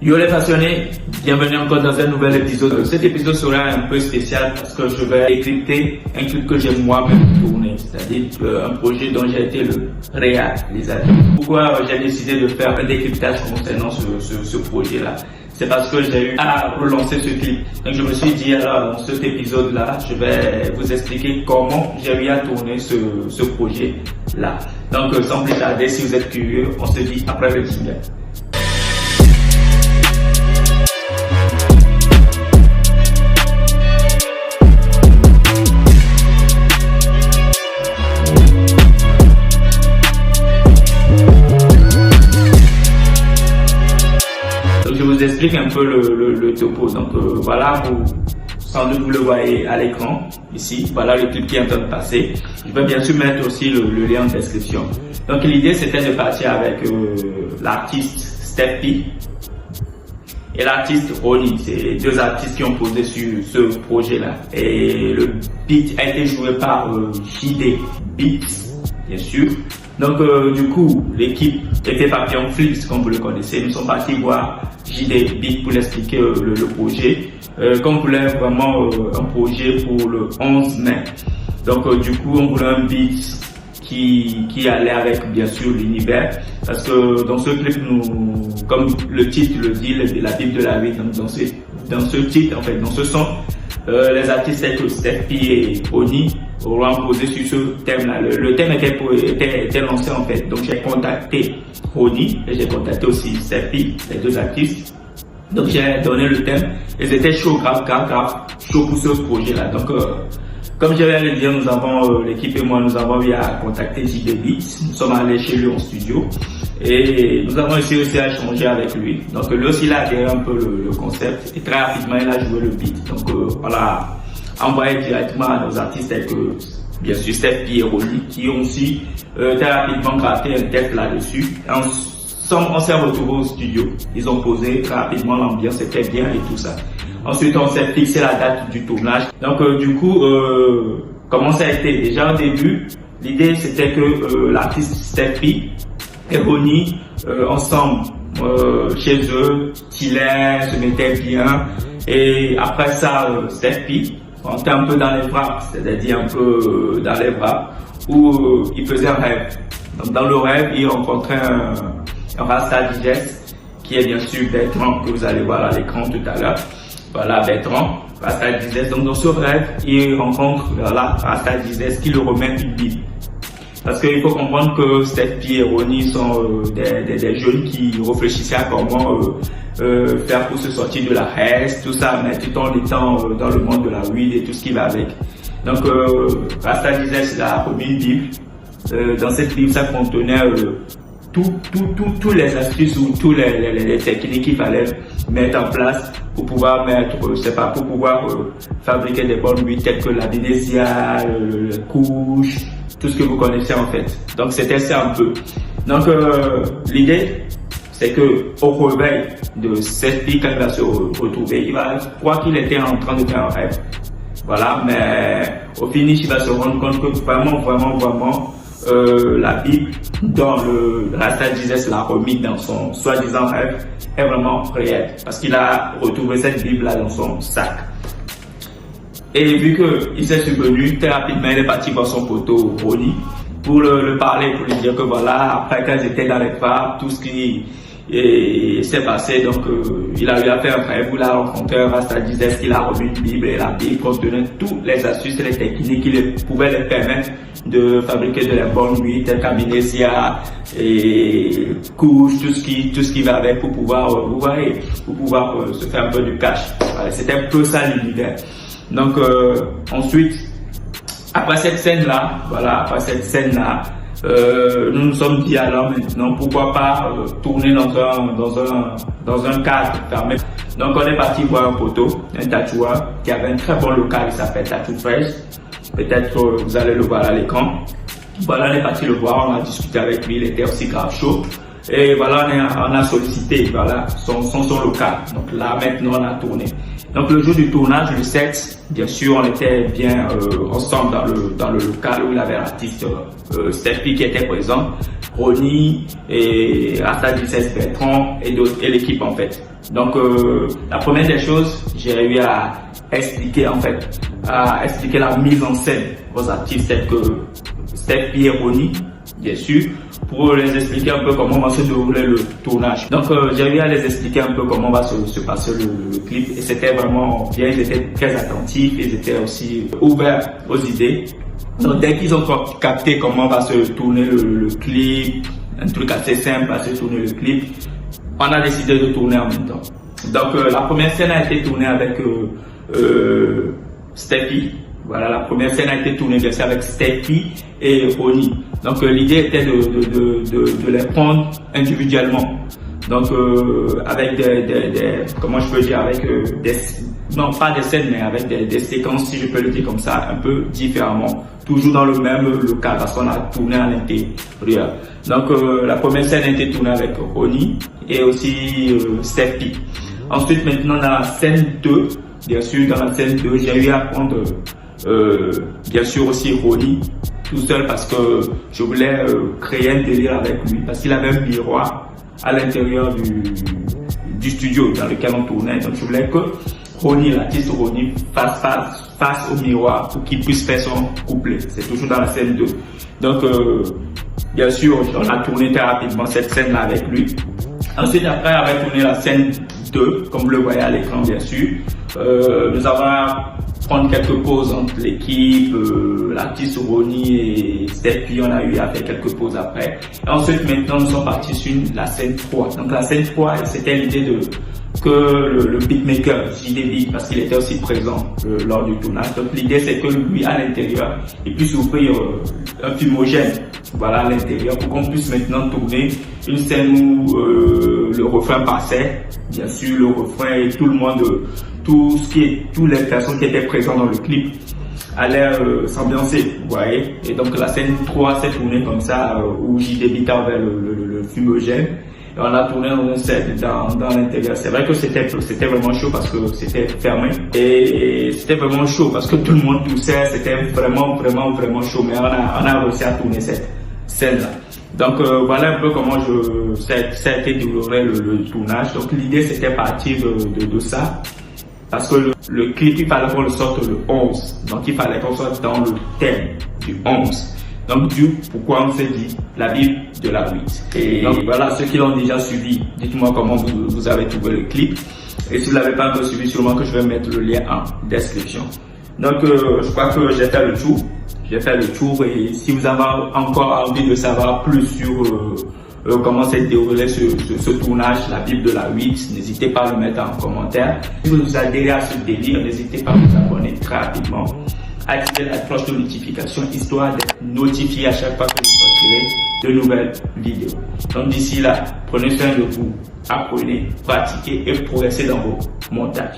Yo les passionnés, bienvenue encore dans un nouvel épisode. Cet épisode sera un peu spécial parce que je vais décrypter un clip que j'ai moi-même tourné, c'est-à-dire un projet dont j'ai été le réalisateur. Pourquoi j'ai décidé de faire un décryptage concernant ce projet-là? C'est parce que j'ai eu à relancer ce clip. Donc je me suis dit, alors dans cet épisode-là, je vais vous expliquer comment j'ai eu à tourner ce projet-là. Donc sans plus tarder, si vous êtes curieux, on se dit après le jingle. Je vous explique un peu le topo. Donc voilà, sans doute vous le voyez à l'écran ici. Voilà le clip qui est en train de passer. Je vais bien sûr mettre aussi le lien en description. Donc l'idée c'était de partir avec l'artiste Steph P et l'artiste Ronnie. C'est deux artistes qui ont posé sur ce projet-là. Et le beat a été joué par JD Beats, bien sûr. Donc du coup, l'équipe était partie en flips, comme vous le connaissez. Nous sommes partis voir JD Beats pour l'expliquer le projet. Comme on voulait vraiment un projet pour le 11 mai. Donc du coup, on voulait un beat qui allait avec bien sûr l'univers. Parce que dans ce clip, comme le titre le dit, la Bible de la vie, donc dans ce titre, en fait, dans ce son, les artistes tels que Steph P et Oni auront posé sur ce thème-là. Le thème était lancé en fait. Donc j'ai contacté Oni et j'ai contacté aussi Steph P, les deux artistes. Donc j'ai donné le thème et c'était chaud, grave, chaud pour ce projet-là. Donc comme je viens de le dire, nous avons, l'équipe et moi, nous avons eu à contacter JD Beats. Nous sommes allés chez lui en studio et nous avons essayé aussi à échanger avec lui. Donc lui aussi, il a adhéré un peu le concept et très rapidement, il a joué le beat. Donc on l'a envoyé directement à nos artistes tels que, bien sûr, Steph P et Ronnie, qui ont aussi très rapidement gratté un texte là-dessus. On s'est retrouvés au studio. Ils ont posé très rapidement, l'ambiance était bien et tout ça. Ensuite, on s'est fixé la date du tournage. Donc, du coup, comment ça a été? Déjà au début, l'idée c'était que l'artiste Steph P et Ronnie, ensemble, chez eux, chillaient, se mettaient bien. Et après ça, Steph P rentrait un peu dans les frappes, c'est-à-dire un peu dans les bras, où il faisait un rêve. Donc, dans le rêve, il rencontrait un Rasta Digest, qui est bien sûr Bertrand, que vous allez voir à l'écran tout à l'heure. Voilà, Bertrand, Rasta Digest. Donc dans ce rêve, il rencontre Rasta Digest qui le remet une Bible. Parce qu'il faut comprendre que Steph P et Ronnie sont des jeunes qui réfléchissaient à comment faire pour se sortir de la haine, tout ça, mais tout en étant dans le monde de la weed et tout ce qui va avec. Donc Rasta Digest a remis une Bible. Dans cette Bible, ça contenait tous les astuces ou tous les techniques qu'il fallait mettre en place pour pouvoir pour pouvoir fabriquer des bonnes huiles telles que la Vénétia, le couche, tout ce que vous connaissez en fait. Donc c'était ça un peu. Donc l'idée c'est que au réveil de cette fille, quand il va se retrouver, il va croire qu'il était en train de faire un rêve. Voilà, mais au finish il va se rendre compte que vraiment la Bible dont le Rasta Digest l'a remis dans son soi-disant rêve est vraiment réelle parce qu'il a retrouvé cette Bible là dans son sac. Et vu qu'il s'est souvenu, très rapidement il est parti voir son poteau Ronnie pour le parler, pour lui dire que voilà, après quand ils étaient dans les phares, tout ce qui s'est passé, donc il a eu à faire un rêve où il a rencontré un Rasta Digest qui l'a remis une Bible et la Bible contenait toutes les astuces et les techniques qui pouvaient leur permettre de fabriquer de la bonne huile telle qu'Amnésia et couche, tout ce qui va avec pour pouvoir, vous voyez, pour pouvoir se faire un peu du cash. Voilà, c'était un peu ça l'univers. Donc ensuite, après cette scène-là, nous nous sommes dit alors maintenant pourquoi pas tourner dans un cadre fermé. Donc on est parti voir un poteau, un tatoueur qui avait un très bon local, il s'appelle Tattoo Fresh. Peut-être que vous allez le voir à l'écran. Voilà, on est parti le voir, on a discuté avec lui, il était aussi grave chaud. Et voilà, on a sollicité son local. Donc là maintenant on a tourné. Donc le jour du tournage, le 7, bien sûr, on était bien ensemble dans le local où il y avait l'artiste Steph P qui était présent. Ronnie et Rasta 16 Bertrand et d'autres, et l'équipe en fait. Donc la première des choses, j'ai eu à expliquer la mise en scène aux artistes tels que Steffi et Ronnie, bien sûr, pour les expliquer un peu comment va se dérouler le tournage. Donc j'ai eu à les expliquer un peu comment va se passer le clip, et c'était vraiment bien. Ils étaient très attentifs, ils étaient aussi ouverts aux idées. Donc dès qu'ils ont capté comment va se tourner le clip, un truc assez simple à se tourner le clip, on a décidé de tourner en même temps. Donc la première scène a été tournée avec Steffi. Voilà, la première scène a été tournée bien sûr avec Steffi et Ronnie. Donc l'idée était de les prendre individuellement. Donc avec comment je peux dire, avec non pas des scènes, mais avec des séquences, si je peux le dire comme ça, un peu différemment. Toujours dans le même local parce qu'on a tourné à l'intérieur. Donc la première scène a été tournée avec Ronnie et aussi Steffi. Ensuite, maintenant dans la scène 2, bien sûr dans la scène 2, j'ai eu à prendre bien sûr aussi Ronnie tout seul parce que je voulais créer un délire avec lui, parce qu'il avait un miroir à l'intérieur du studio dans lequel on tournait. Donc je voulais que Ronnie, l'artiste Ronnie, face au miroir pour qu'il puisse faire son couplet. C'est toujours dans la scène 2. Donc bien sûr, on a tourné très rapidement cette scène-là avec lui. Ensuite, après avoir tourné la scène 2, comme vous le voyez à l'écran bien sûr, nous avons prendre quelques pauses entre l'équipe, l'artiste Ronnie et Steffi, on a eu à faire quelques pauses après. Et ensuite, maintenant, nous sommes partis sur la scène 3. Donc la scène 3, c'était l'idée que le beatmaker, JD Beat, parce qu'il était aussi présent lors du tournage. Donc l'idée, c'est que lui, à l'intérieur, il puisse ouvrir un fumogène, voilà, à l'intérieur, pour qu'on puisse maintenant tourner une scène où le refrain passait, bien sûr, le refrain et tout le monde, toutes les personnes qui étaient présentes dans le clip allaient s'ambiancer, vous voyez. Et donc la scène 3 s'est tournée comme ça, où JD Beat avait le fumogène. Et on a tourné dans un set dans l'intérieur. C'est vrai que c'était vraiment chaud parce que c'était fermé. Et c'était vraiment chaud parce que tout le monde toussait. C'était vraiment chaud. Mais on a réussi à tourner cette scène-là. Donc voilà un peu comment ça a été déroulé le tournage. Donc l'idée c'était partir de ça. Parce que le clip, il fallait qu'on le sorte le 11. Donc il fallait qu'on sorte dans le thème du 11. Donc pourquoi on s'est dit la Bible de la 8. Et donc voilà, ceux qui l'ont déjà suivi, dites-moi comment vous avez trouvé le clip. Et si vous ne l'avez pas encore suivi, sûrement que je vais mettre le lien en description. Donc je crois que j'ai fait le tour. Et si vous avez encore envie de savoir plus sur comment s'est déroulé ce tournage, la Bible de la 8, n'hésitez pas à le mettre en commentaire. Si vous adhérez à ce délire, n'hésitez pas à vous abonner très rapidement. Activez la cloche de notification histoire d'être notifié à chaque fois que je sortirai de nouvelles vidéos. Donc d'ici là, prenez soin de vous, apprenez, pratiquez et progressez dans vos montages.